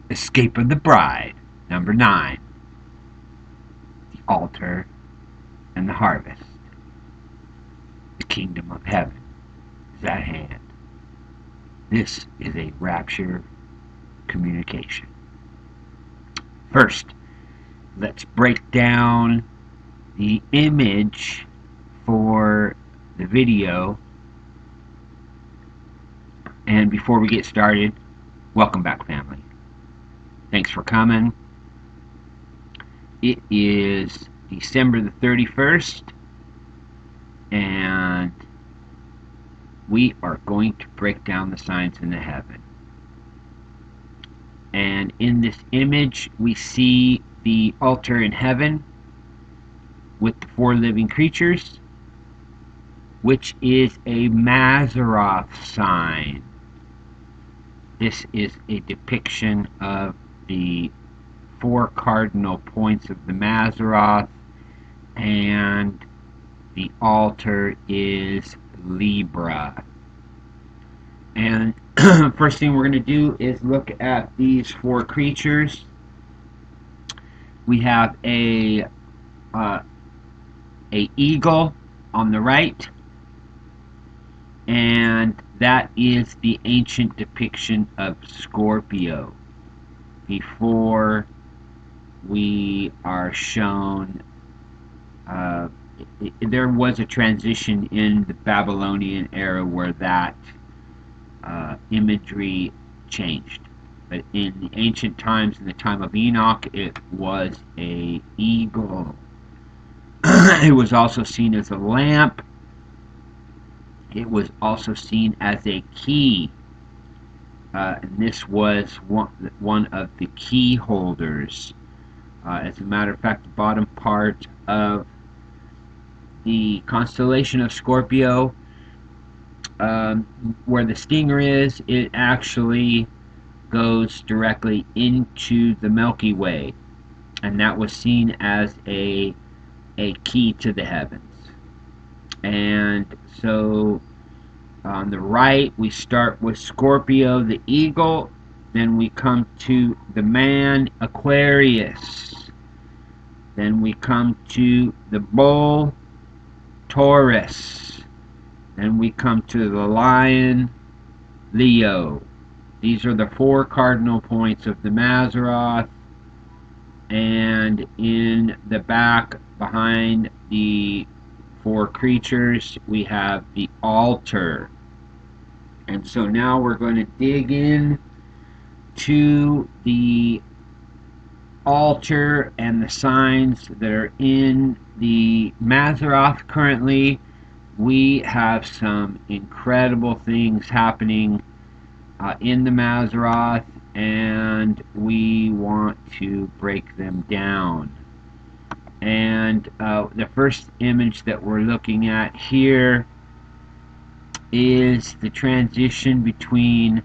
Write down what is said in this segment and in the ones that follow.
Escape of the Bride. Number 9. The Altar and the Harvest. The Kingdom of Heaven is at hand. This is a rapture communication. First, let's break down the image for the video. And before we get started, welcome back, family. Thanks for coming. It is December the 31st, and we are going to break down the signs in the heaven. And in this image, we see the altar in heaven with the 4 living creatures, which is a MAZZAROTH sign. This is a depiction of the 4 cardinal points of the MAZZAROTH, and the altar is Libra. And first thing we're going to do is look at these 4 creatures. We have a eagle on the right, and that is the ancient depiction of Scorpio before we are shown. There was a transition in the Babylonian era where that imagery changed, but in the ancient times, in the time of Enoch, it was a eagle. It was also seen as a lamp. It was also seen as a key, and this was one of the key holders. As a matter of fact, the bottom part of the constellation of Scorpio, where the stinger is, it actually goes directly into the Milky Way, and that was seen as a key to the heavens. And so on the right, we start with Scorpio, the eagle, then we come to the man, Aquarius, then we come to the bull, Taurus, then we come to the lion, Leo. These are the 4 cardinal points of the MAZZAROTH, and in the back behind the 4 creatures we have the altar. And so now we're going to dig in to the altar and the signs that are in the MAZZAROTH currently. We have some incredible things happening in the MAZZAROTH, and we want to break them down. And the first image that we're looking at here is the transition between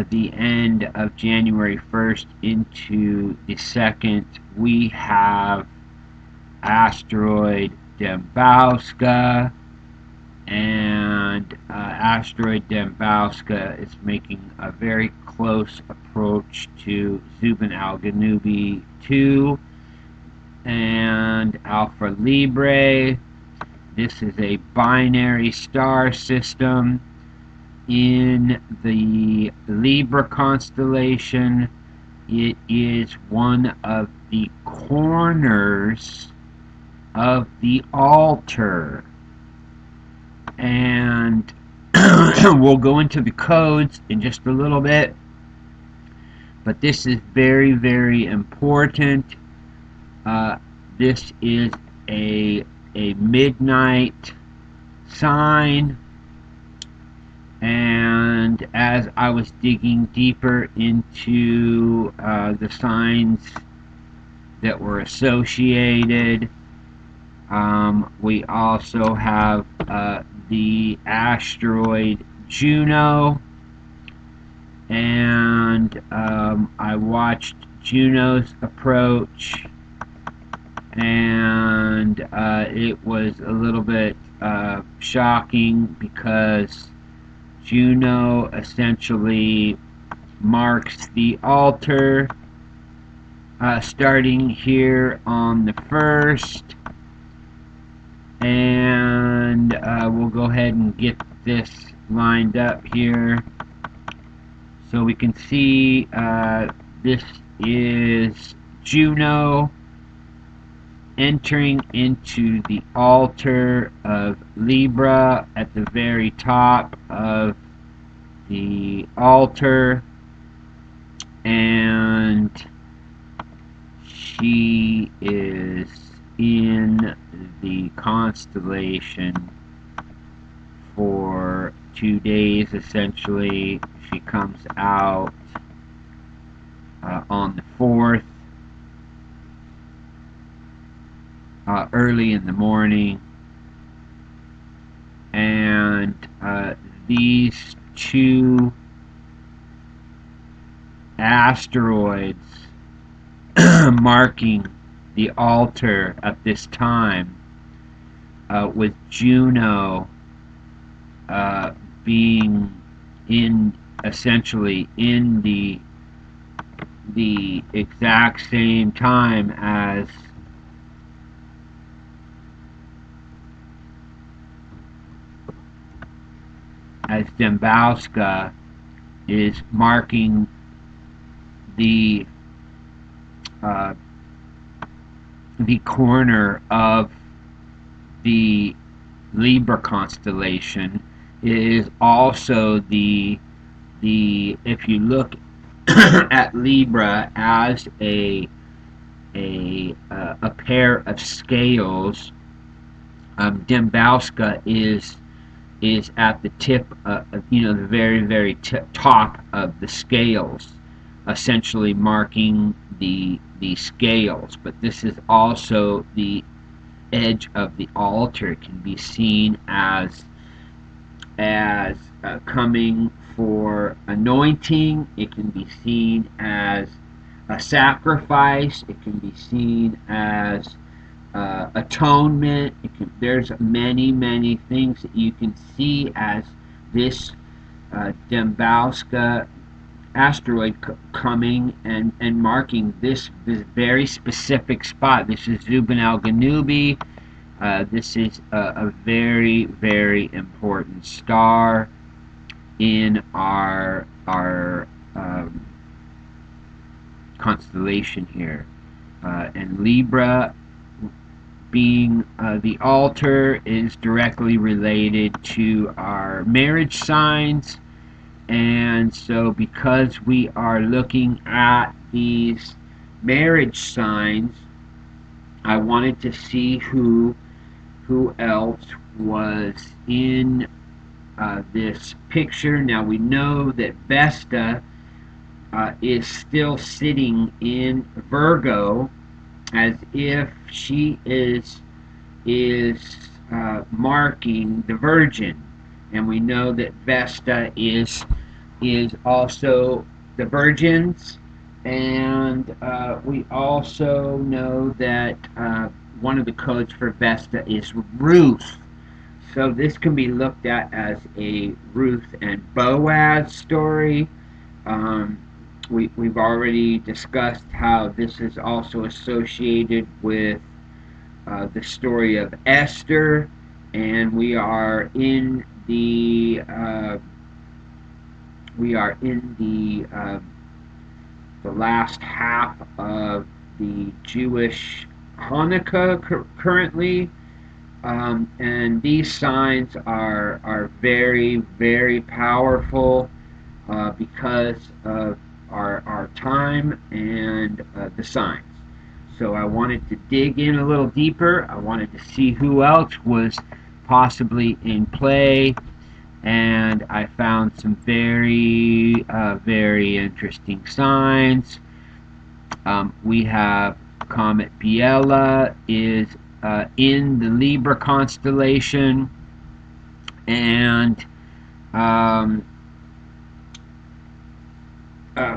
the end of January 1st into the 2nd. We have Asteroid Dembowska, and Asteroid Dembowska is making a very close approach to Zubin Al-Ganubi 2 and Alpha Librae. This is a binary star system in the Libra constellation. It is one of the corners of the altar, and we'll go into the codes in just a little bit, but this is very, very important. This is a midnight sign, and as I was digging deeper into the signs that were associated, we also have the asteroid Juno, and I watched Juno's approach, and it was a little bit shocking because Juno essentially marks the altar, starting here on the 1st. And we'll go ahead and get this lined up here so we can see this is Juno entering into the altar of Libra at the very top of the altar, and she is in the constellation for 2 days essentially. She comes out on the 4th, early in the morning, and these two asteroids marking the altar at this time, with Juno being in essentially in the exact same time as Dembowska is marking the corner of the Libra constellation. It is also the if you look at Libra as a pair of scales, Dembowska is at the tip, the very top of the scales, essentially marking the scales. But this is also the edge of the altar. It can be seen as coming for anointing. It can be seen as a sacrifice. It can be seen as atonement. There's many things that you can see as this Dembowska asteroid coming and marking this very specific spot. This is Zubin al-Ganubi. This is a very important star in our constellation here, and Libra, being the altar, is directly related to our marriage signs. And so because we are looking at these marriage signs, I wanted to see who else was in this picture. Now we know that Vesta is still sitting in Virgo, as if she is marking the Virgin, and we know that Vesta is also the Virgins, and we also know that one of the codes for Vesta is Ruth. So this can be looked at as a Ruth and Boaz story. We've already discussed how this is also associated with the story of Esther, and we are in the last half of the Jewish Hanukkah currently, and these signs are very powerful because of our time and the signs. So I wanted to dig in a little deeper. I wanted to see who else was possibly in play, and I found some very interesting signs. We have Comet Biela is in the Libra constellation, and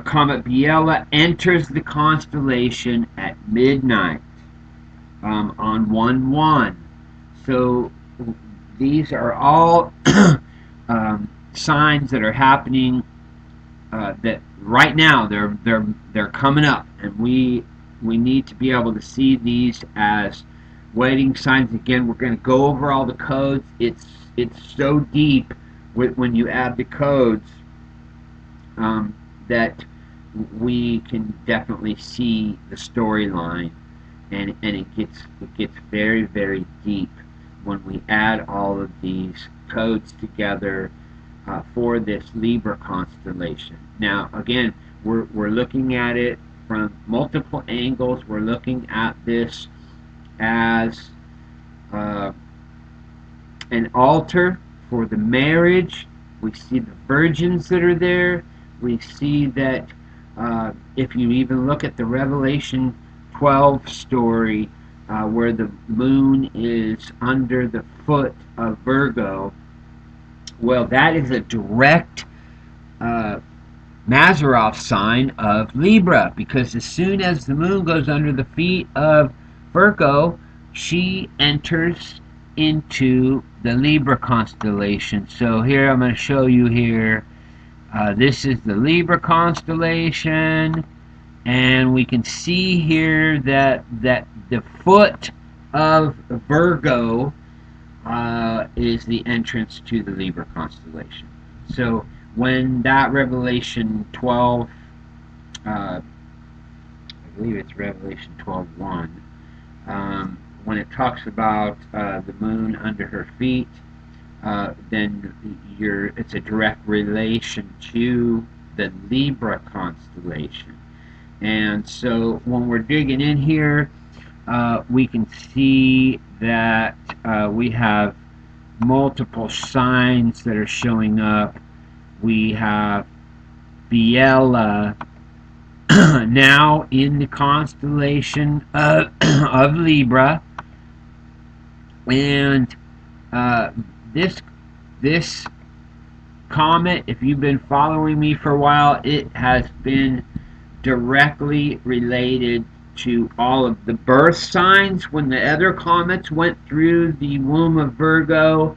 Comet Biela enters the constellation at midnight on 1/1. So these are all signs that are happening that right now they're coming up, and we need to be able to see these as wedding signs. Again, we're going to go over all the codes. It's so deep when you add the codes, that we can definitely see the storyline, and it gets very, very deep when we add all of these codes together for this Libra constellation. Now, again, we're looking at it from multiple angles. We're looking at this as uh, an altar for the marriage. We see the virgins that are there. We see that if you even look at the Revelation 12 story, where the moon is under the foot of Virgo, well, that is a direct uh, MAZZAROTH sign of Libra, because as soon as the moon goes under the feet of Virgo, she enters into the Libra constellation. So here I'm going to show you here. This is the Libra constellation, and we can see here that the foot of Virgo is the entrance to the Libra constellation. So when that Revelation 12, I believe it's Revelation 12:1, when it talks about the moon under her feet, then it's a direct relation to the Libra constellation. And so when we're digging in here, we can see that we have multiple signs that are showing up. We have Biela now in the constellation of Libra, and uh, this this comet, if you've been following me for a while, it has been directly related to all of the birth signs. When the other comets went through the womb of Virgo,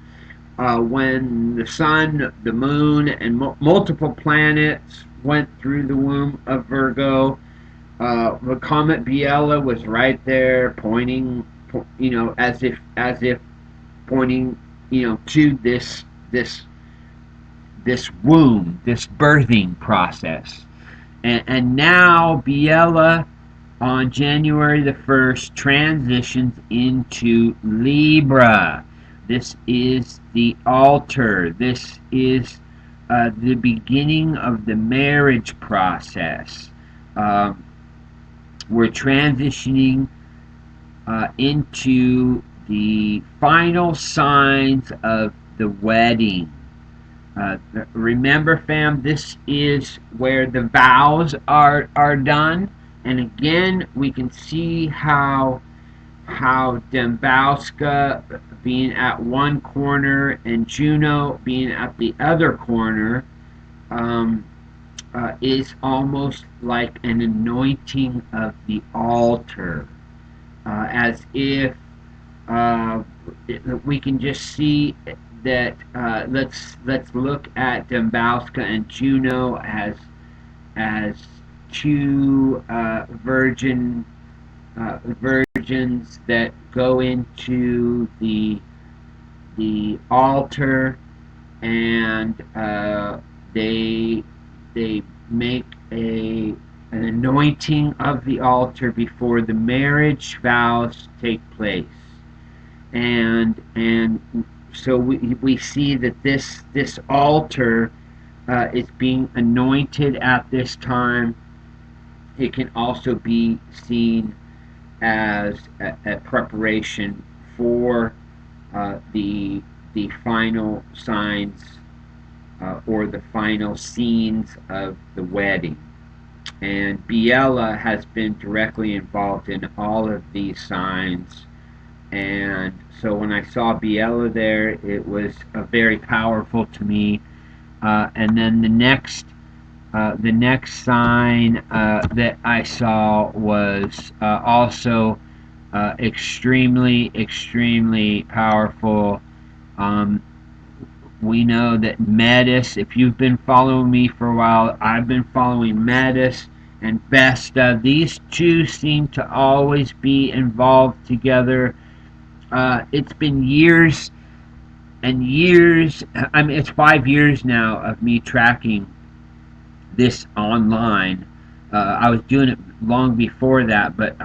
when the sun, the moon, and multiple planets went through the womb of Virgo, the comet Biela was right there, pointing, as if pointing, to this womb, this birthing process. And now Biela on January the 1st transitions into Libra. This is the altar. This is the beginning of the marriage process. Um, we're transitioning into the final signs of the wedding. Remember, fam, this is where the vows are done. And again, we can see how Dembowska being at one corner and Juno being at the other corner um, is almost like an anointing of the altar, as if uh, we can just see that. Let's look at Dembowska and Juno as two virgins that go into the altar, and they make an anointing of the altar before the marriage vows take place. And so we see that this altar is being anointed at this time. It can also be seen as a preparation for the final signs, or the final scenes of the wedding. And Biela has been directly involved in all of these signs. And so when I saw Biela there, it was very powerful to me. And then the next sign that I saw was also extremely, extremely powerful. Um, we know that Metis, if you've been following me for a while, I've been following Metis and Vesta. These two seem to always be involved together. It's been years and years. I mean, it's 5 years now of me tracking this online. I was doing it long before that, but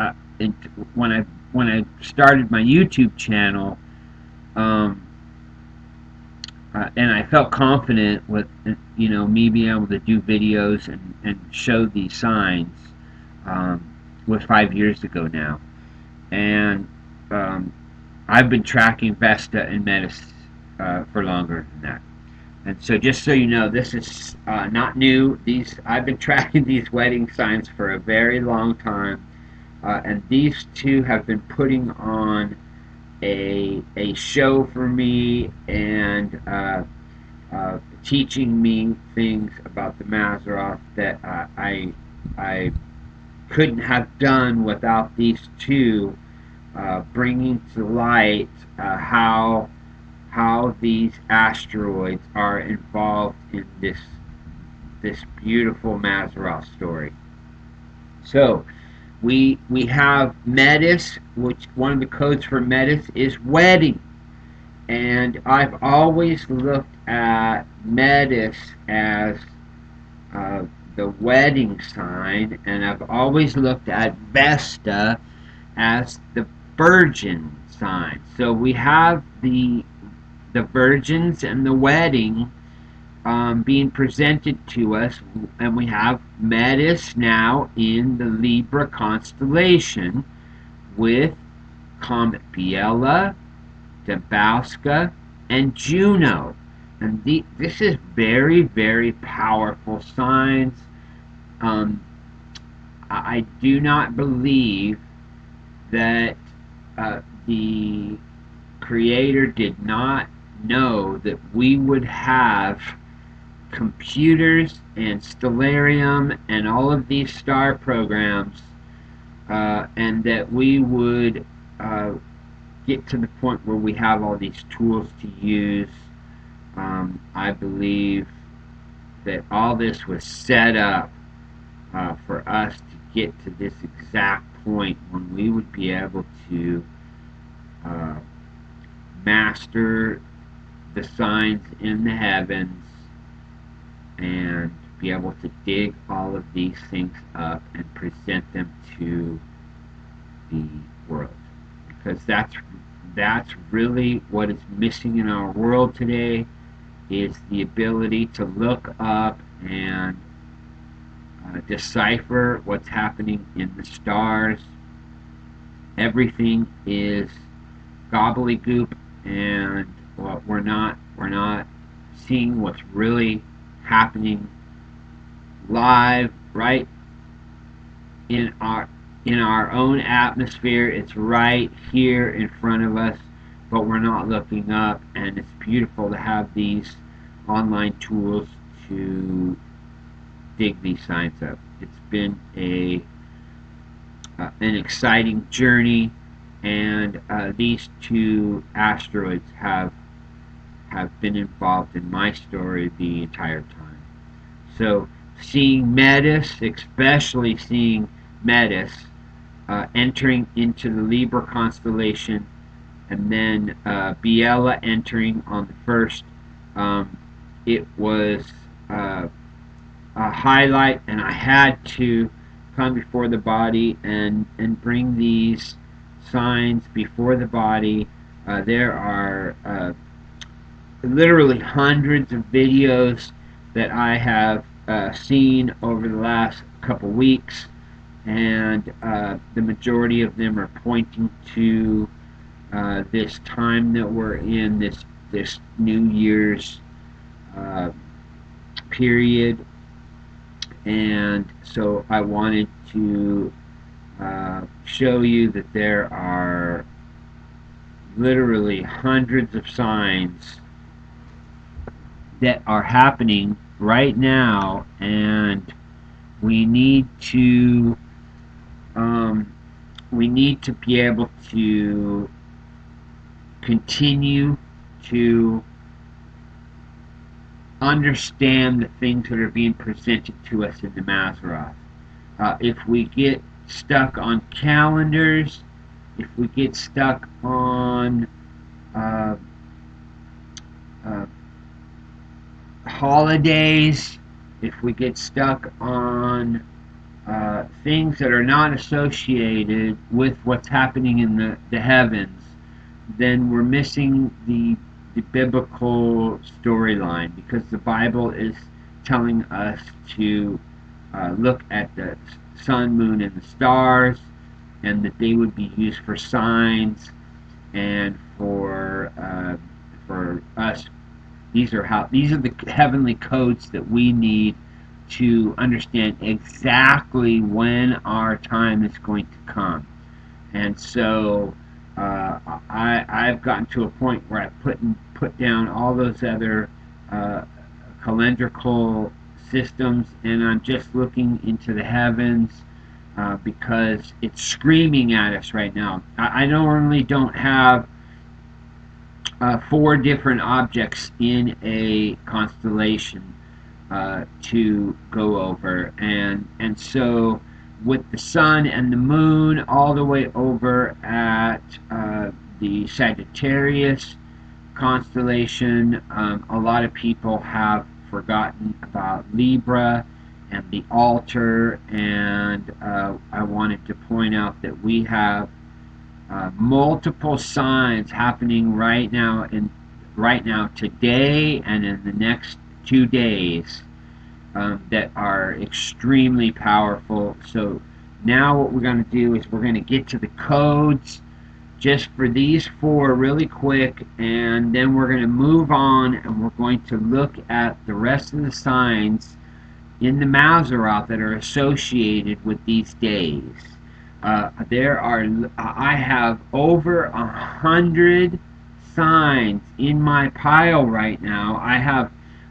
when I started my YouTube channel, um, and I felt confident with me being able to do videos and show these signs. Was 5 years ago now, and um, I've been tracking Vesta and Metis for longer than that. And so, just so you know, this is not new. These I've been tracking these wedding signs for a very long time, and these two have been putting on a show for me and teaching me things about the MAZZAROTH that I couldn't have done without these two bringing to light how these asteroids are involved in this beautiful MAZZAROTH story. So we have Metis, which one of the codes for Metis is wedding. And I've always looked at Metis as uh, the wedding sign, and I've always looked at Vesta as the virgin sign. So we have the virgins and the wedding being presented to us, and we have Metis now in the Libra constellation with Comet Biela, Dabowska, and Juno. And this is very, very powerful signs. Um, I do not believe that the Creator did not know that we would have computers and Stellarium and all of these star programs, and that we would get to the point where we have all these tools to use. I believe that all this was set up for us to get to this exact point when we would be able to uh, master the signs in the heavens and be able to dig all of these things up and present them to the world, because that's really what is missing in our world today, is the ability to look up and decipher what's happening in the stars. Everything is gobbledygook, and we're not seeing what's really happening live right in our own atmosphere. It's right here in front of us, but we're not looking up. And it's beautiful to have these online tools to dig these signs up. It's been an exciting journey, and these two asteroids have been involved in my story the entire time. So seeing Metis, especially seeing Metis entering into the Libra constellation, and then Biela entering on the first, it was a highlight, and I had to come before the body and bring these signs before the body. There are literally hundreds of videos that I have seen over the last couple weeks, and the majority of them are pointing to this time that we're in, this New Year's uh, period. And so I wanted to show you that there are literally hundreds of signs that are happening right now, and we need to um, be able to continue to understand the things that are being presented to us in the MAZZAROTH. If we get stuck on calendars, if we get stuck on uh, uh, holidays, if we get stuck on things that are not associated with what's happening in the heavens, then we're missing the biblical storyline, because the Bible is telling us to look at the sun, moon, and the stars, and that they would be used for signs and for us. These are the heavenly codes that we need to understand exactly when our time is going to come. And so I've gotten to a point where I put down all those other uh, calendrical systems, and I'm just looking into the heavens, because it's screaming at us right now. I normally don't have four different objects in a constellation to go over, and so with the sun and the moon all the way over at the Sagittarius constellation, a lot of people have forgotten about Libra and the altar, and I wanted to point out that we have multiple signs happening right now today and in the next 2 days, that are extremely powerful. So now what we're going to do is we're going to get to the codes just for these four really quick, and then we're going to move on and we're going to look at the rest of the signs in the MAZZAROTH that are associated with these days. I have over 100 signs in my pile right now.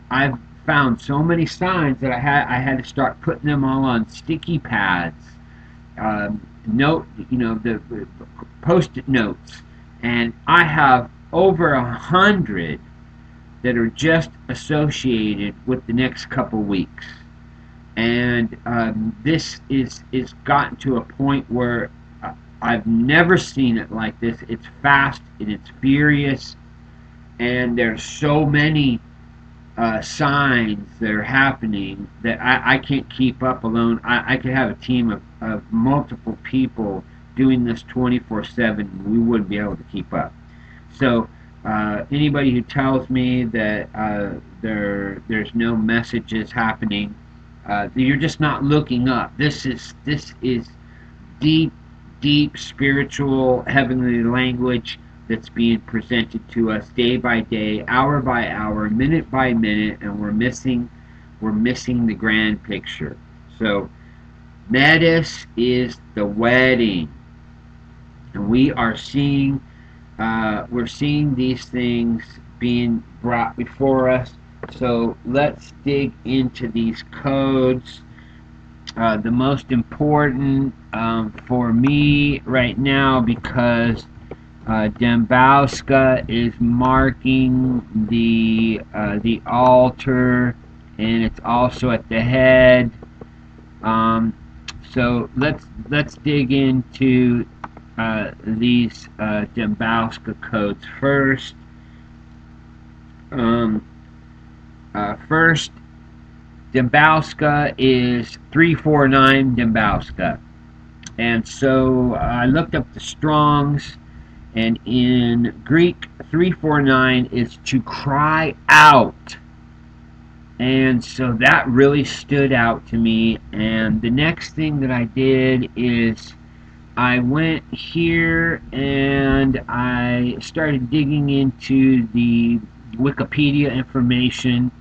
I've found so many signs that I had to start putting them all on sticky pads, the post-it notes, and I have over 100 that are just associated with the next couple weeks. And this is gotten to a point where I've never seen it like this. It's fast and it's furious, and there's so many signs that are happening that I can't keep up alone. I could have a team of multiple people doing this 24/7. We wouldn't be able to keep up. So anybody who tells me that there's no messages happening, you're just not looking up. This is deep, deep spiritual heavenly language that's being presented to us day by day, hour by hour, minute by minute, and we're missing the grand picture. So Metis is the wedding, and we're seeing these things being brought before us. So let's dig into these codes. The most important for me right now, because Dembowska is marking the altar, and it's also at the head. So let's dig into these Dembowska codes first. First, Dembowska is 349 Dembowska. And so I looked up the Strongs, and in Greek, 349 is to cry out. And so that really stood out to me. And the next thing that I did is I went here and I started digging into the Wikipedia information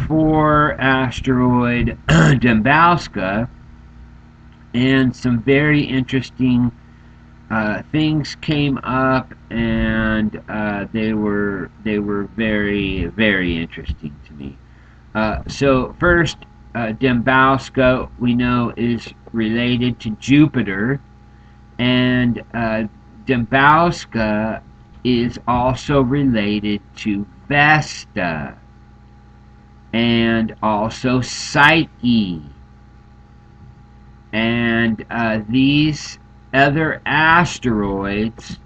for Asteroid Dembowska, and some very interesting things came up, and they were very, very interesting to me. So first, Dembowska, we know, is related to Jupiter, and Dembowska is also related to Vesta. and also Psyche. And these other asteroids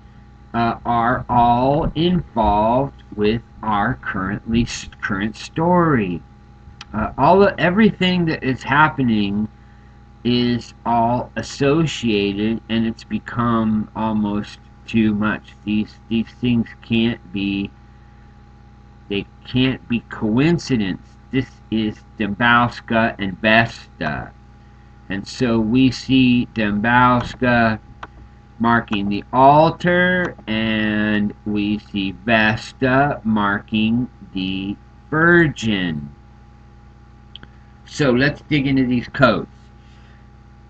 are all involved with our current story. Everything that is happening is all associated, and it's become almost too much. These things they can't be coincidence. This is Dembowska and Vesta. And so we see Dembowska marking the altar, and we see Vesta marking the Virgin. So let's dig into these codes.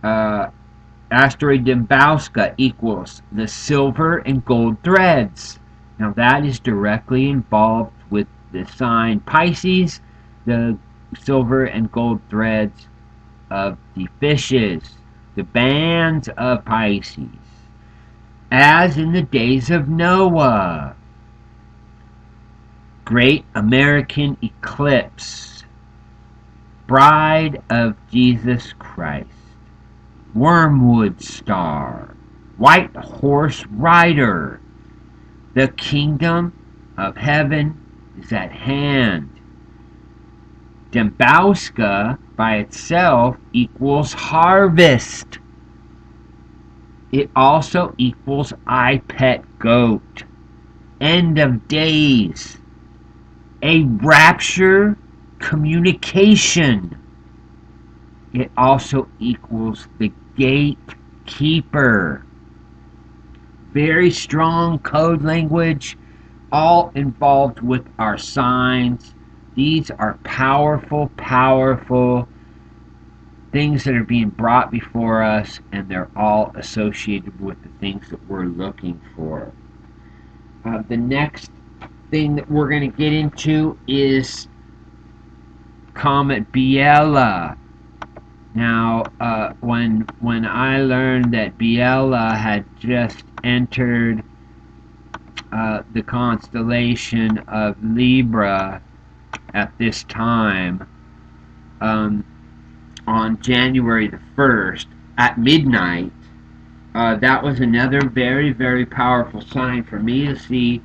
Asteroid Dembowska equals the silver and gold threads. Now that is directly involved with the sign Pisces, the silver and gold threads of the fishes, the bands of Pisces, as in the days of Noah. Great American Eclipse, Bride of Jesus Christ, Wormwood Star, White Horse Rider. The kingdom of heaven is at hand. Dembowska by itself equals harvest. It also equals I pet goat, end of days, a rapture communication. It also equals the gatekeeper. Very strong code language, all involved with our signs. These are powerful, powerful things that are being brought before us, and they're all associated with the things that we're looking for. The next thing that we're going to get into is Comet Biela. Now, when I learned that Biela had just entered the constellation of Libra at this time, on January the 1st at midnight, that was another very, very powerful sign for me to see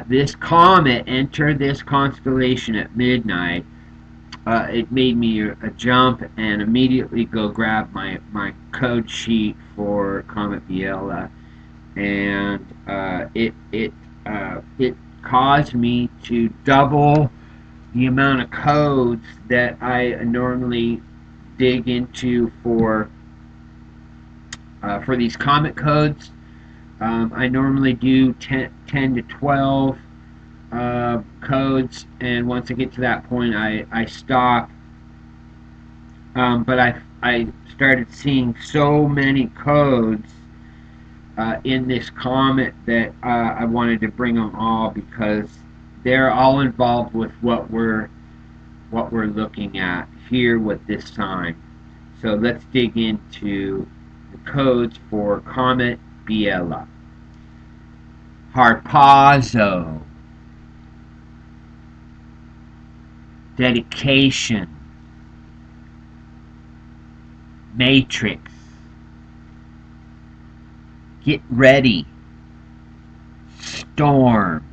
this comet enter this constellation at midnight. It made me a jump and immediately go grab my code sheet for Comet Biela, and it caused me to double the amount of codes that I normally dig into for these comet codes. I normally do 10 to 12 codes, and once I get to that point, I stop. But I started seeing so many codes in this comet that I wanted to bring them all, because they're all involved with what we're looking at here with this sign. So let's dig into the codes for Comet Biela. Harpazo, dedication, matrix, get ready, storm,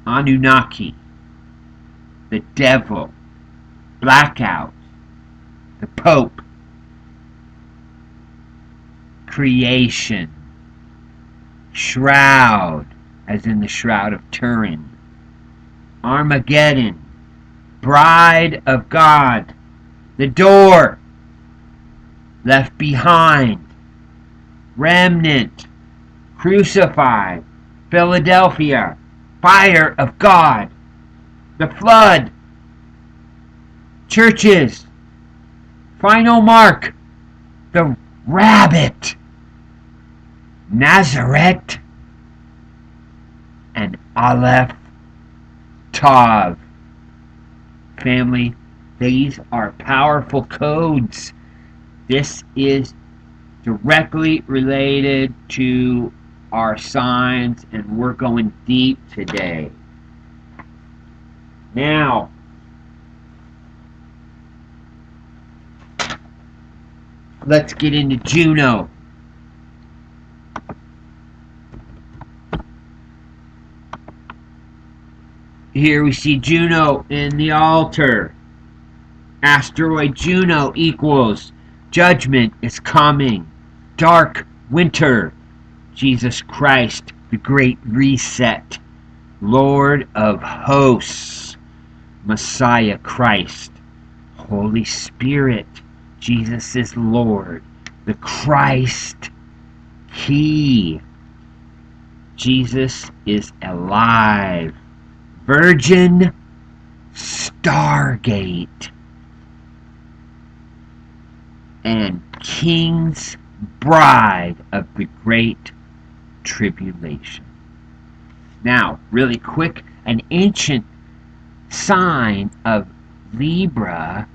Anunnaki, the devil, blackout, the Pope, creation, shroud, as in the Shroud of Turin, Armageddon, bride of God, the door, left behind, remnant, crucified, Philadelphia, fire of God, the flood, churches, final mark, the rabbit, Nazareth, and Aleph Tav. Family, these are powerful codes. This is directly related to our signs, and we're going deep today. Now, let's get into Juno. Here we see Juno in the altar. Asteroid Juno equals judgment is coming. Dark winter. Jesus Christ, the great reset. Lord of hosts. Messiah Christ. Holy Spirit. Jesus is Lord. The Christ Key. Jesus is alive. Virgin Stargate. And King's Bride of the Great Tribulation. Now, really quick, an ancient sign of Libra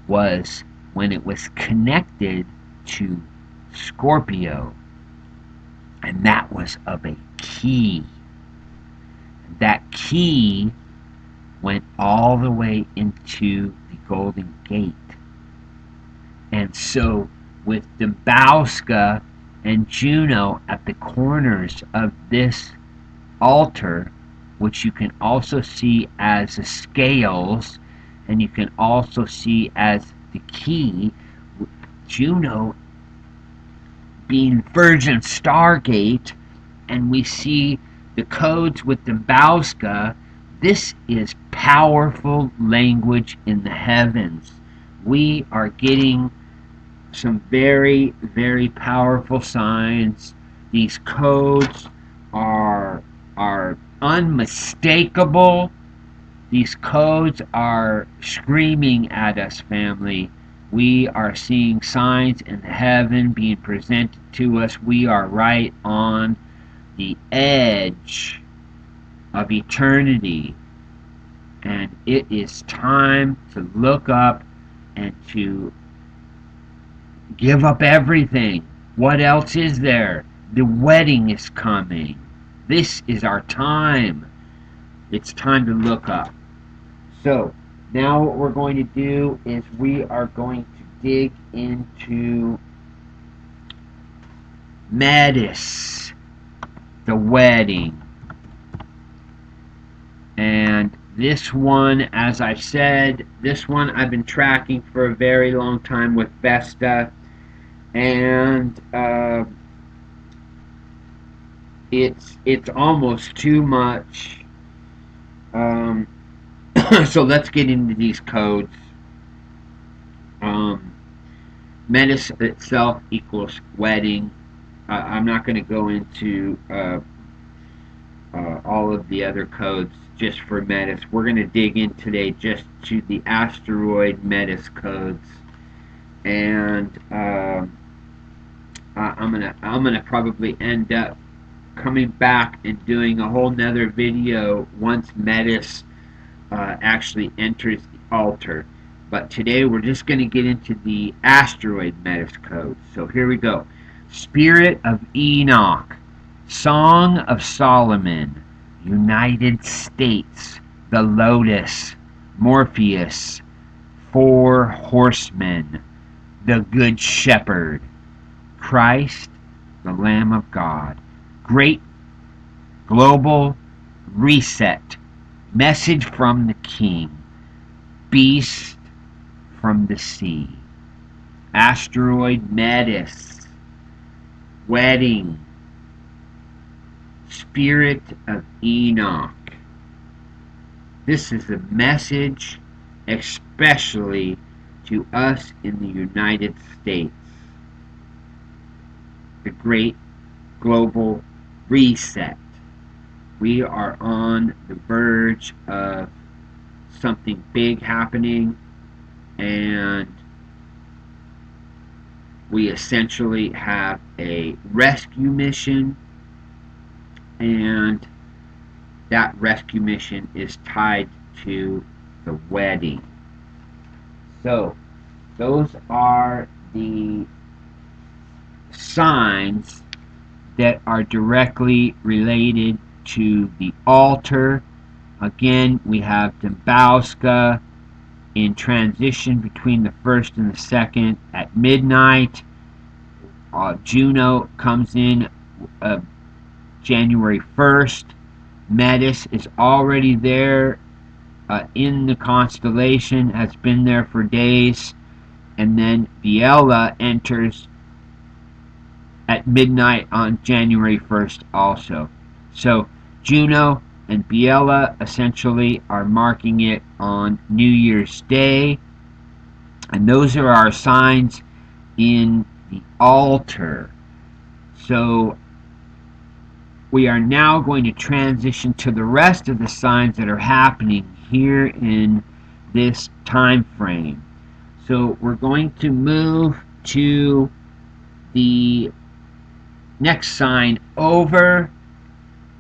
was when it was connected to Scorpio, and that was of a key. That key went all the way into the Golden Gate. And so with Dembowska and Juno at the corners of this altar, which you can also see as the scales, and you can also see as the key, Juno being Virgin Stargate, and we see the codes with Dembowska. This is powerful language in the heavens. We are getting some very, very powerful signs. These codes are unmistakable. These codes are screaming at us, family. We are seeing signs in heaven being presented to us. We are right on the edge of eternity. And it is time to look up and to give up everything. What else is there? The wedding is coming. This is our time. It's time to look up. So, now what we're going to do is we are going to dig into Metis, the wedding. And this one, as I said, this one I've been tracking for a very long time with Vesta. And it's almost too much. So let's get into these codes. Metis itself equals wedding. I'm not going to go into all of the other codes just for Metis. We're going to dig in today just to the asteroid Metis codes, and I'm gonna probably end up coming back and doing a whole nother video once Metis actually enters the altar. But today we're just going to get into the asteroid Metis code. So here we go. Spirit of Enoch, Song of Solomon, United States, the Lotus, Morpheus, Four Horsemen, the Good Shepherd, Christ, the Lamb of God, Great Global Reset, Message from the King, Beast from the Sea, Asteroid Metis, Wedding, Spirit of Enoch. This is a message especially to us in the United States. The Great Global Reset. We are on the verge of something big happening, and we essentially have a rescue mission, and that rescue mission is tied to the wedding. So those are the signs that are directly related to the altar. Again, we have Dembowska in transition between the first and the second at midnight. Juno comes in January 1st. Metis is already there in the constellation, has been there for days. And then Biela enters at midnight on January 1st also. So Juno and Biela essentially are marking it on New Year's Day. And those are our signs in the altar. So we are now going to transition to the rest of the signs that are happening here in this time frame. So we're going to move to the next sign over,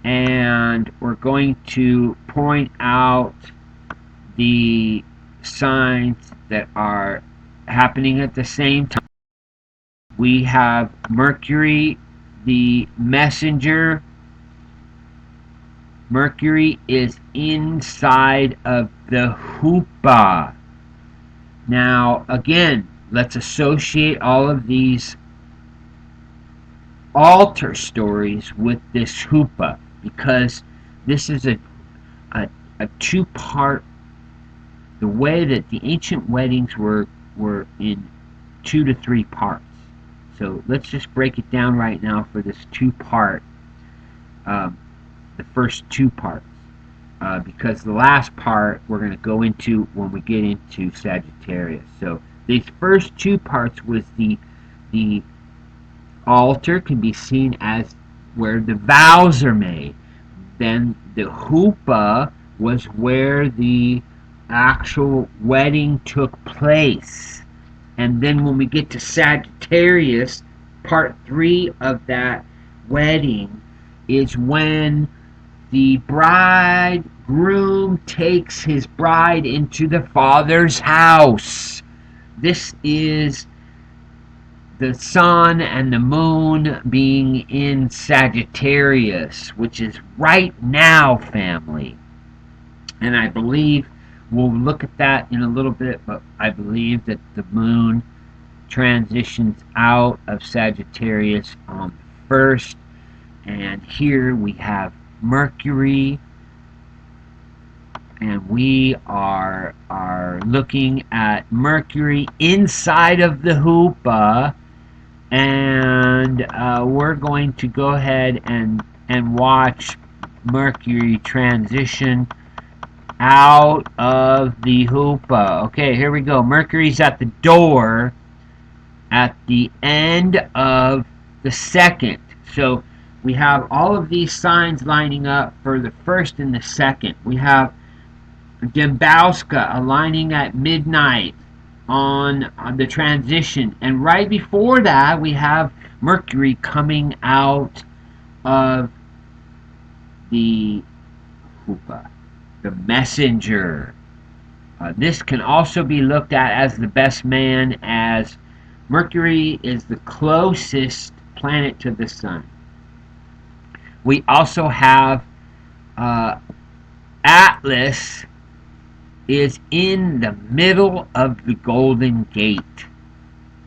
and we're going to point out the signs that are happening at the same time. We have Mercury, the messenger. Mercury is inside of the Hoopa. Now, again, let's associate all of these altar stories with this Hoopa, because this is a two-part. The way that the ancient weddings were in 2 to 3 parts. So let's just break it down right now for this two-part, the first 2 parts, because the last part we're going to go into when we get into Sagittarius. So these first 2 parts was the altar can be seen as where the vows are made. Then the Hoopa was where the actual wedding took place. And then when we get to Sagittarius, part 3 of that wedding is when the bridegroom takes his bride into the father's house. This is the sun and the moon being in Sagittarius, which is right now, family. And I believe we'll look at that in a little bit, but I believe that the moon transitions out of Sagittarius on the 1st. And here we have Mercury, and we are looking at Mercury inside of the Hoopa. And we're going to go ahead and watch Mercury transition out of the Hoopa. Okay, here we go. Mercury's at the door at the end of the 2nd. So we have all of these signs lining up for the 1st and the 2nd. We have Dembowska aligning at midnight on the transition, and right before that we have Mercury coming out of the Hoopa, the messenger. This can also be looked at as the best man, as Mercury is the closest planet to the sun. We also have Atlas is in the middle of the Golden Gate,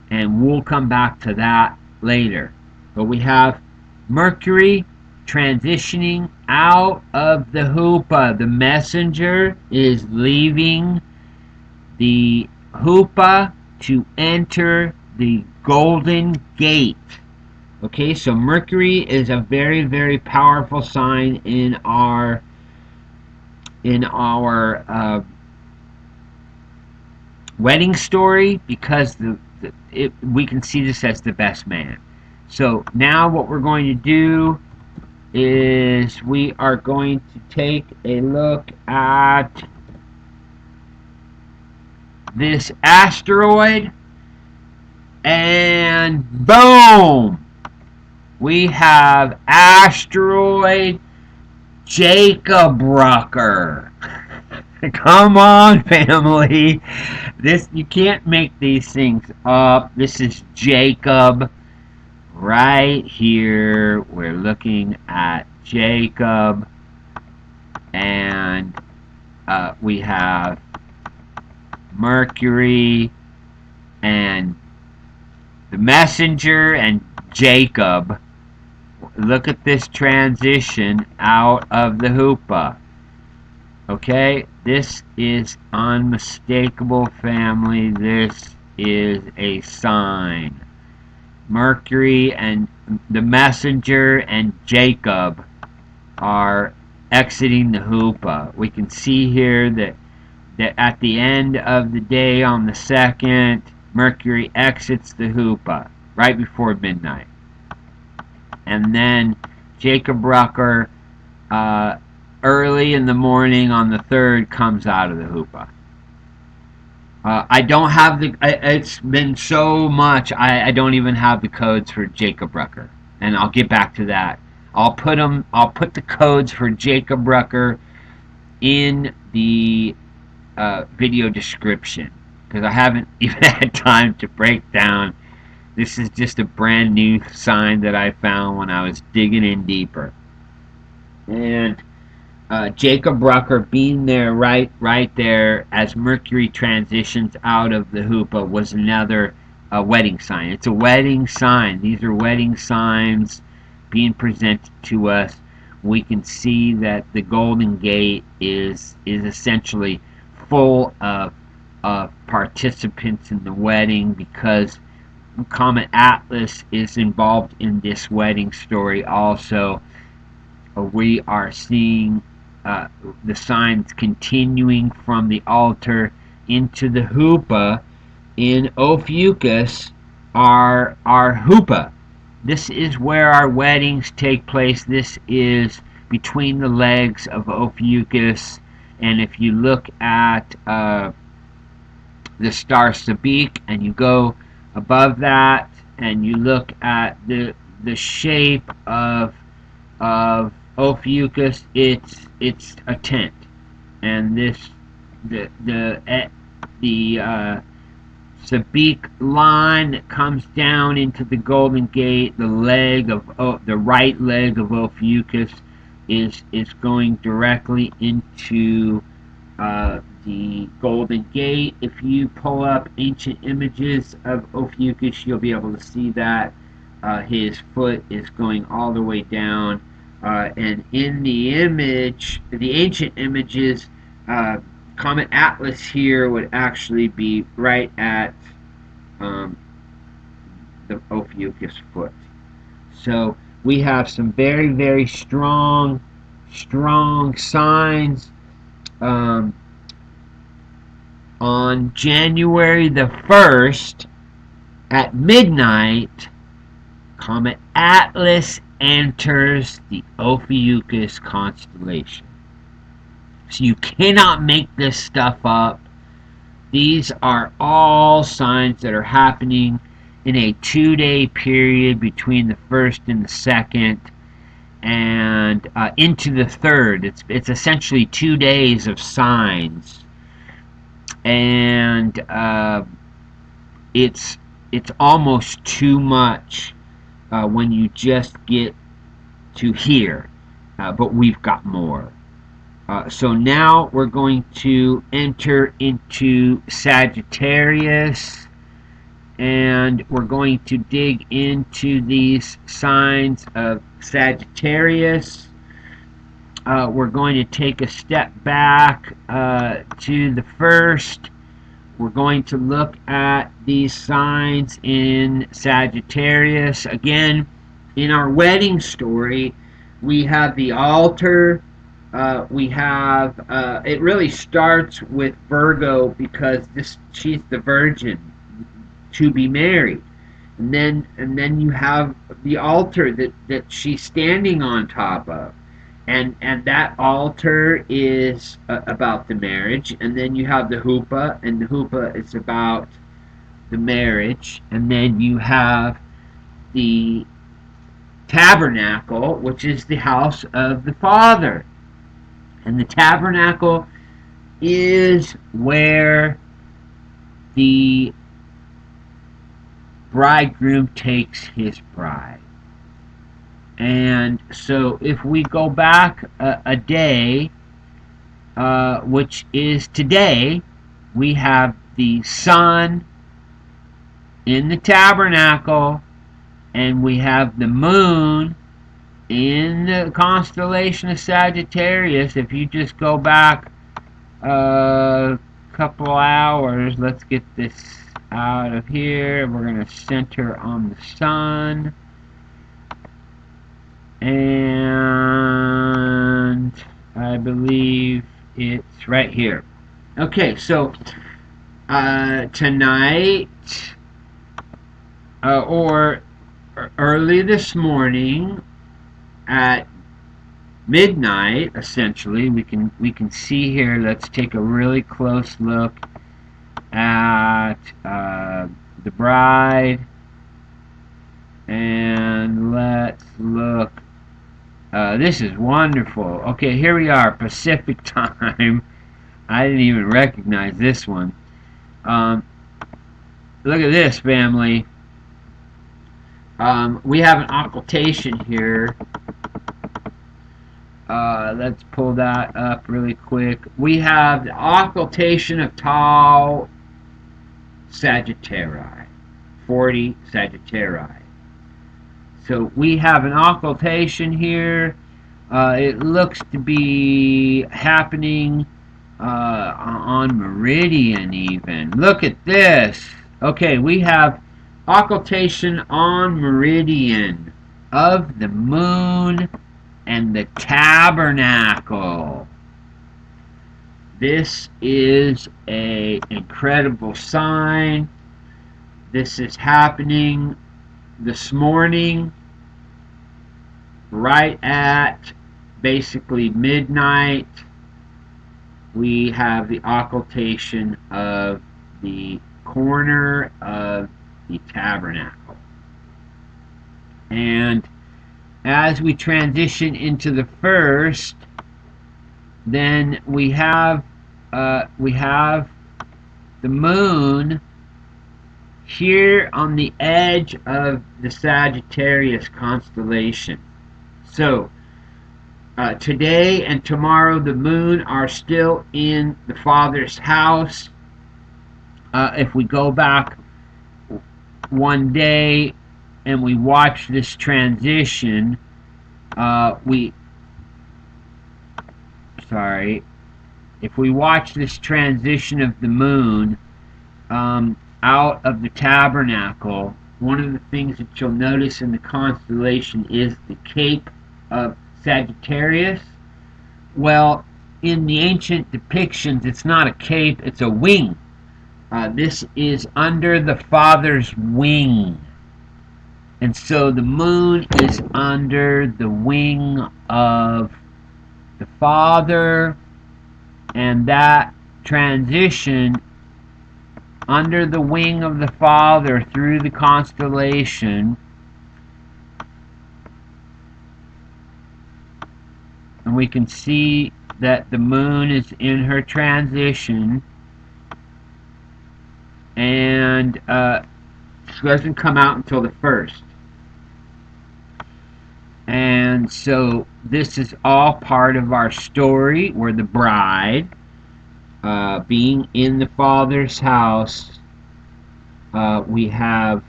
and we'll come back to that later. But we have Mercury transitioning out of the Hoopa. The messenger is leaving the Hoopa to enter the Golden Gate. Okay, so Mercury is a very, very powerful sign in our wedding story, because we can see this as the best man. So now what we're going to do is we are going to take a look at this asteroid, and boom, we have asteroid Jacob Rucker. Come on, family. You can't make these things up. This is Jacob right here. We're looking at Jacob, and we have Mercury and the messenger and Jacob. Look at this transition out of the hoopah. Okay, this is unmistakable, family. This is a sign. Mercury and the messenger and Jacob are exiting the hoopah. We can see here that at the end of the day on the 2nd, Mercury exits the hoopah right before midnight. And then Jacob Rucker early in the morning on the 3rd comes out of the hoopah. I don't have the. It's been so much. I don't even have the codes for Jacob Rucker, and I'll get back to that. I'll put them. I'll put the codes for Jacob Rucker in the video description because I haven't even had time to break down. This is just a brand new sign that I found when I was digging in deeper, and Jacob Rucker being there right there as Mercury transitions out of the hoopah was another wedding sign. It's a wedding sign. These are wedding signs being presented to us. We can see that the Golden Gate is essentially full of participants in the wedding because Comet Atlas is involved in this wedding story also. We are seeing the signs continuing from the altar into the hoopah. In Ophiuchus, our hoopah. This is where our weddings take place. This is between the legs of Ophiuchus. And if you look at the star Sabik and you go above that and you look at the shape of Ophiuchus, it's a tent, and this the Sabik line that comes down into the Golden Gate, the right leg of Ophiuchus is going directly into the Golden Gate. If you pull up ancient images of Ophiuchus, you'll be able to see that his foot is going all the way down. And in the image, the ancient images, Comet Atlas here would actually be right at the Ophiuchus foot. So we have some very, very strong signs. On January the 1st at midnight, Comet Atlas enters the Ophiuchus constellation. So you cannot make this stuff up. These are all signs that are happening in a 2-day period between the 1st and the 2nd and into the 3rd. It's essentially 2 days of signs, and it's almost too much when you just get to here, but we've got more. So now we're going to enter into Sagittarius, and we're going to dig into these signs of Sagittarius. We're going to take a step back to the 1st. We're going to look at these signs in Sagittarius. Again, in our wedding story, we have the altar. We have it really starts with Virgo because she's the virgin to be married, and then you have the altar that she's standing on top of, and that altar is about the marriage, and then you have the hoopah, and the hoopah is about the marriage, and then you have the tabernacle, which is the house of the Father. And the tabernacle is where the bridegroom takes his bride. And so if we go back a day, which is today. We have the sun in the tabernacle, and we have the moon in the constellation of Sagittarius. If you just go back a couple hours, let's get this out of here. We're going to center on the sun, and I believe it's right here. Okay, so tonight, or early this morning at midnight, essentially, we can see here. Let's take a really close look at the bride, and let's look. This is wonderful. Okay, here we are, Pacific time. I didn't even recognize this one. Look at this, family. We have an occultation here. Let's pull that up really quick. We have the occultation of Tau Sagittarii, 40 Sagittarii. So we have an occultation here. It looks to be happening on Meridian even. Look at this. Okay, we have occultation on Meridian of the moon and the tabernacle. This is an incredible sign. This is happening this morning, right at basically midnight. We have the occultation of the corner of the tabernacle. And as we transition into the first, then we have the moon here on the edge of the Sagittarius constellation. So today and tomorrow the moon are still in the Father's house. If we go back one day and we watch this transition, if we watch this transition of the moon out of the tabernacle, one of the things that you'll notice in the constellation is the Cape of Sagittarius. Well, in the ancient depictions, it's not a cape, it's a wing. This is under the Father's wing. And so the moon is under the wing of the Father, and that transition under the wing of the Father through the constellation, and we can see that the moon is in her transition, and she doesn't come out until the first. And so this is all part of our story. We're the bride, being in the Father's house. We have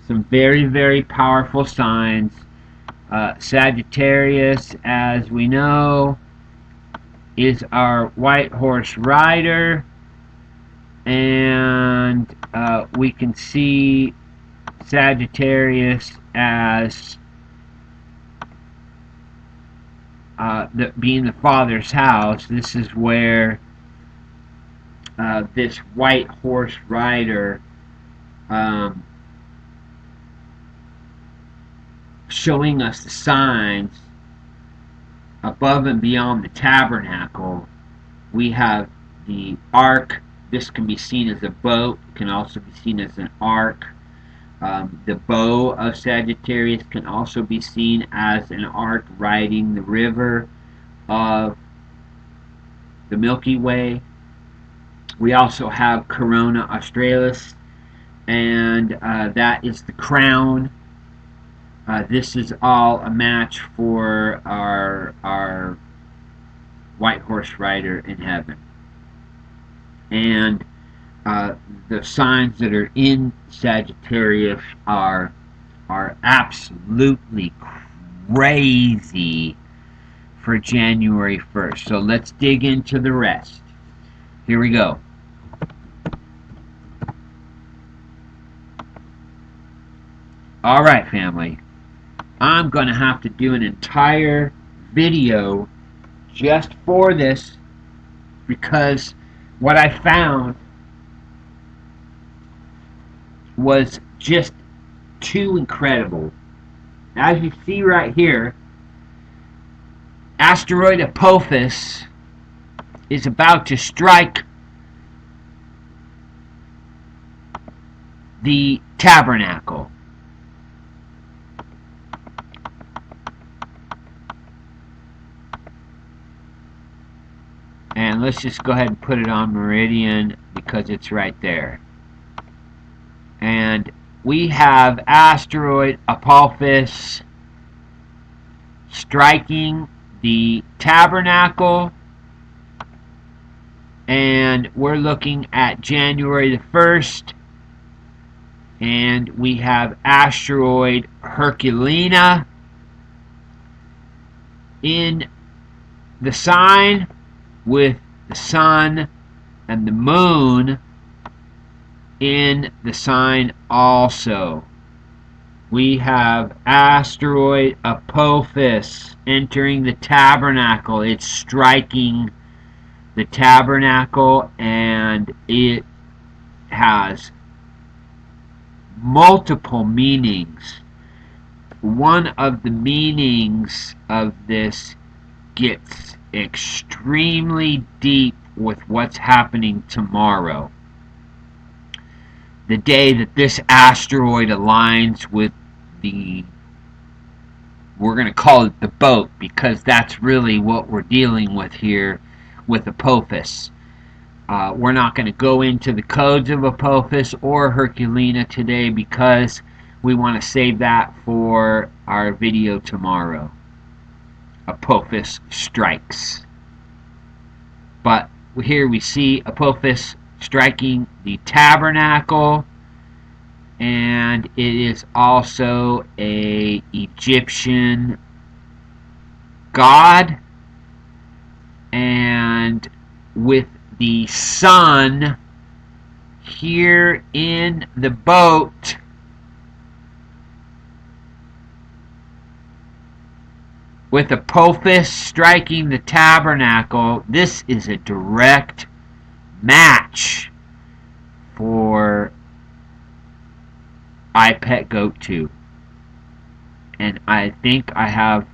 some very, very powerful signs. Sagittarius, as we know, is our white horse rider, and we can see Sagittarius as being the Father's house. This is where this white horse rider showing us the signs above and beyond the tabernacle. We have the ark. This can be seen as a boat. It can also be seen as an ark. The bow of Sagittarius can also be seen as an ark riding the river of the Milky Way. We also have Corona Australis, and that is the crown. This is all a match for our white horse rider in heaven. And the signs that are in Sagittarius are absolutely crazy for January 1st. So let's dig into the rest. Here we go. Alright, family. I'm going to have to do an entire video just for this, because what I found was just too incredible. As you see right here, Asteroid Apophis is about to strike the Tabernacle. And let's just go ahead and put it on Meridian because it's right there. And we have Asteroid Apophis striking the Tabernacle, and we're looking at January the 1st, and we have Asteroid Herculina in the sign with the sun and the moon in the sign also. We have Asteroid Apophis entering the Tabernacle. It's striking the Tabernacle, and it has multiple meanings. One of the meanings of this gets extremely deep with what's happening tomorrow. The day that this asteroid aligns with the, we're going to call it the boat, because that's really what we're dealing with here with Apophis. We're not going to go into the codes of Apophis or Herculina today because we want to save that for our video tomorrow. Apophis strikes. But here we see Apophis striking the Tabernacle, and it is also a Egyptian god, and with the sun here in the boat, with Apophis striking the Tabernacle, this is a direct match for I Pet Goat 2. And I think I have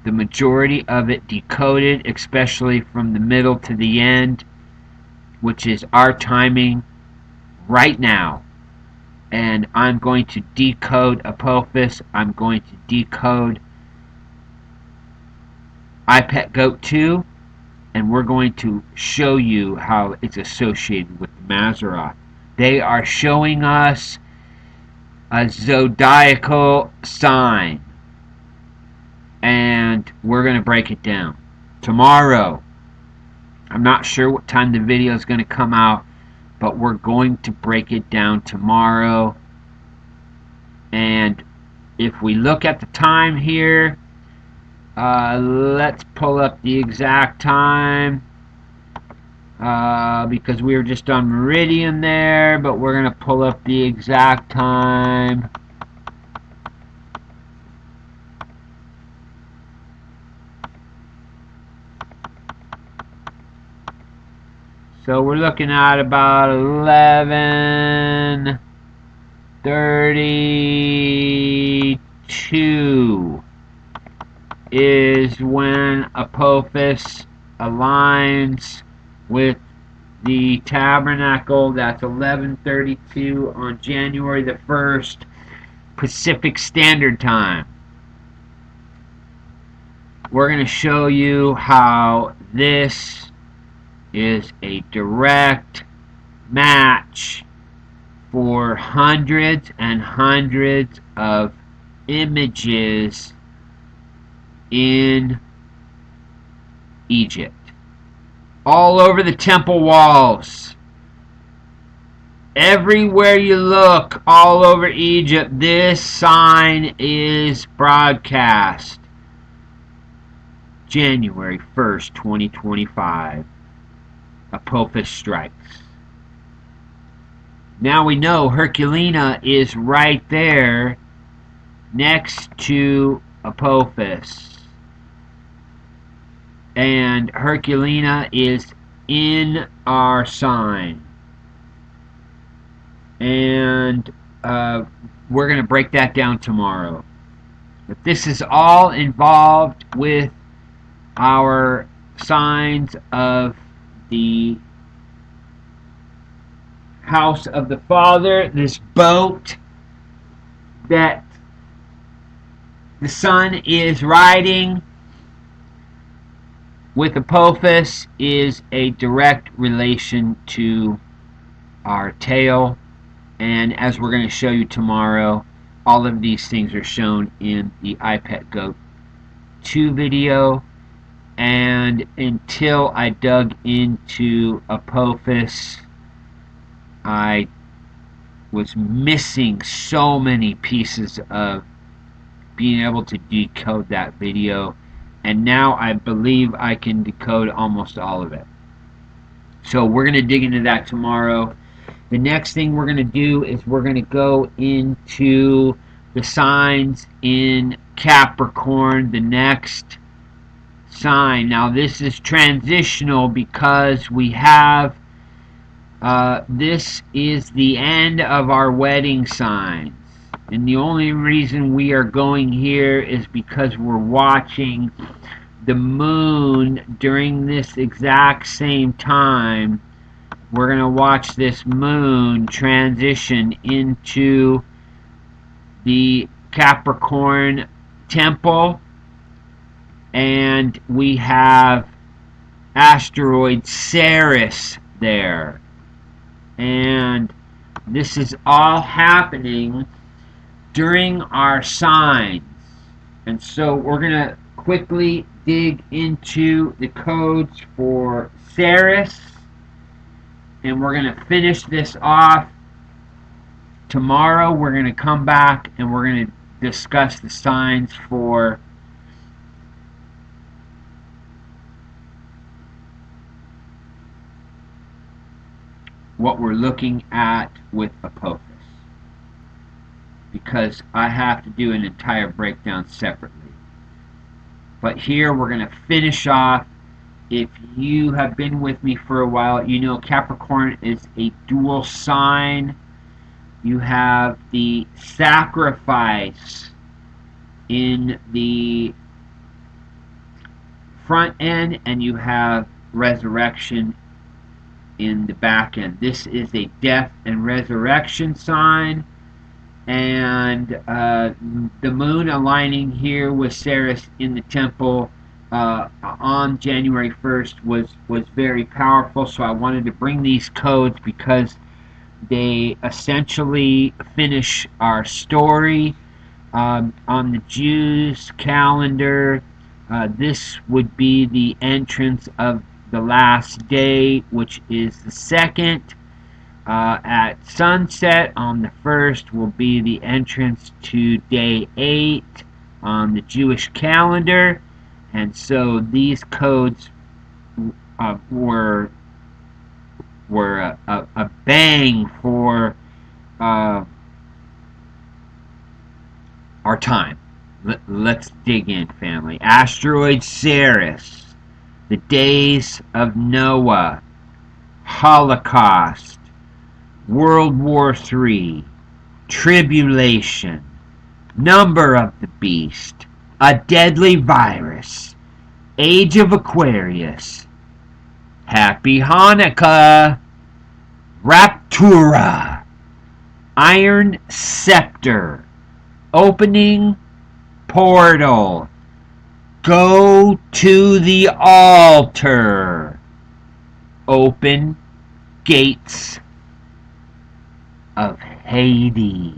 the majority of it decoded, especially from the middle to the end, which is our timing right now. And I'm going to decode Apophis. I'm going to decode I Pet Goat 2, and we're going to show you how it's associated with the MAZZAROTH. They are showing us a zodiacal sign, and we're going to break it down tomorrow. I'm not sure what time the video is going to come out, but we're going to break it down tomorrow. And if we look at the time here, let's pull up the exact time, because we were just on Meridian there, but we're going to pull up the exact time. So we're looking at about 11:32 is when Apophis aligns with the Tabernacle. That's 11:32 on January the 1st, Pacific Standard Time. We're going to show you how this is a direct match for hundreds and hundreds of images in Egypt. All over the temple walls. Everywhere you look, all over Egypt, this sign is broadcast. January 1st, 2025. Apophis strikes. Now we know Herculina is right there next to Apophis. And Herculina is in our sign. And we're going to break that down tomorrow. But this is all involved with our signs of the house of the Father, this boat that the Son is riding with Apophis is a direct relation to our tail. And as we're going to show you tomorrow, all of these things are shown in the iPet Goat 2 video. And until I dug into Apophis, I was missing so many pieces of being able to decode that video. And now I believe I can decode almost all of it. So we're going to dig into that tomorrow. The next thing we're going to do is we're going to go into the signs in Capricorn, the next sign. Now this is transitional because we have this is the end of our wedding signs. And the only reason we are going here is because we're watching the moon during this exact same time. We're going to watch this moon transition into the Capricorn temple. And we have Asteroid Ceres there. And this is all happening during our signs. And so we're going to quickly dig into the codes for Ceres. And we're going to finish this off tomorrow. We're going to come back and we're going to discuss the signs for what we're looking at with Apophis, because I have to do an entire breakdown separately. But here we're going to finish off. If you have been with me for a while, you know Capricorn is a dual sign. You have the sacrifice in the front end, and you have resurrection in the back end. This is a death and resurrection sign. And the moon aligning here with Ceres in the temple on January 1st was very powerful. So I wanted to bring these codes because they essentially finish our story. On the Jews' calendar, this would be the entrance of the last day, which is the 2nd. At sunset on the 1st will be the entrance to day 8 on the Jewish calendar. And so these codes were a bang for our time. Let's dig in, family. Asteroid Ceres, the days of Noah, Holocaust, World War III, tribulation, number of the beast, a deadly virus, age of Aquarius, happy Hanukkah, Raptura, iron scepter, opening portal, go to the altar, open gates of Hades.